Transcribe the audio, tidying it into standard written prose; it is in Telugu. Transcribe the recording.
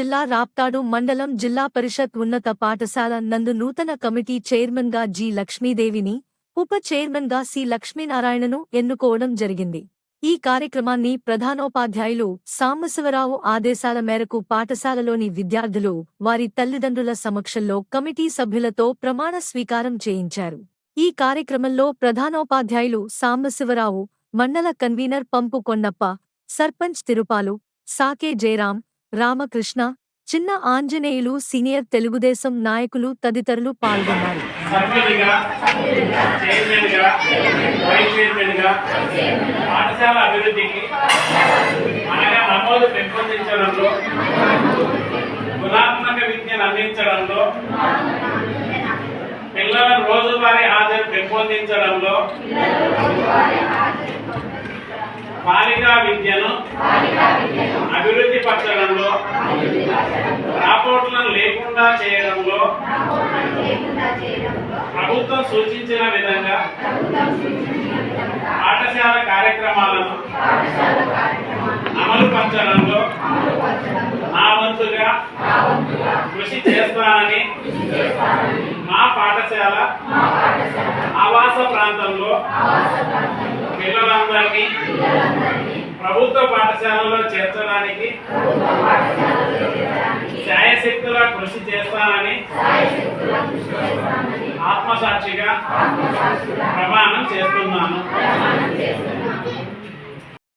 జిల్లా రాప్తాడు మండలం జిల్లా పరిషత్ ఉన్నత పాఠశాల నందు నూతన కమిటీ చైర్మన్గా జి లక్ష్మీదేవిని, ఉప చైర్మన్గా సి లక్ష్మీనారాయణను ఎన్నుకోవడం జరిగింది. ఈ కార్యక్రమాన్ని ప్రధానోపాధ్యాయులు సాంబశివరావు ఆదేశాల మేరకు పాఠశాలలోని విద్యార్థులు వారి తల్లిదండ్రుల సమక్షంలో కమిటీ సభ్యులతో ప్రమాణ స్వీకారం చేయించారు. ఈ కార్యక్రమంలో ప్రధానోపాధ్యాయులు సాంబశివరావు, మండల కన్వీనర్ పంపు కొండప్ప, సర్పంచ్ తిరుపాలు, సాకే జయరాం, రామకృష్ణ, చిన్న ఆంజనేయులు, సీనియర్ తెలుగుదేశం నాయకులు తదితరులు పాల్గొన్నారు. పాఠశాల అభివృద్ధికి అనగా నమోదు పెంపొందించడంలో, గుణాత్మక విద్యను అందించడంలో, పిల్లల రోజువారీ హాజరు పెంపొందించడంలో, బాలికా విద్యను అభివృద్ధి పరచడంలో, రాపోర్ట్లను లేకుండా చేయడంలో ప్రభుత్వం సూచించిన విధంగా పాఠశాల కార్యక్రమాలను అమలు పరచడంలో నా వంతుగా కృషి చేస్తానని మా పాఠశాల ఆవాస ప్రాంతంలో పిల్లలందరినీ ప్రభుత్వ పాఠశాలలో చేర్చడానికి శాయశక్తులా కృషి చేస్తానని ఆత్మసాక్షిగా ప్రమాణం చేస్తున్నాను.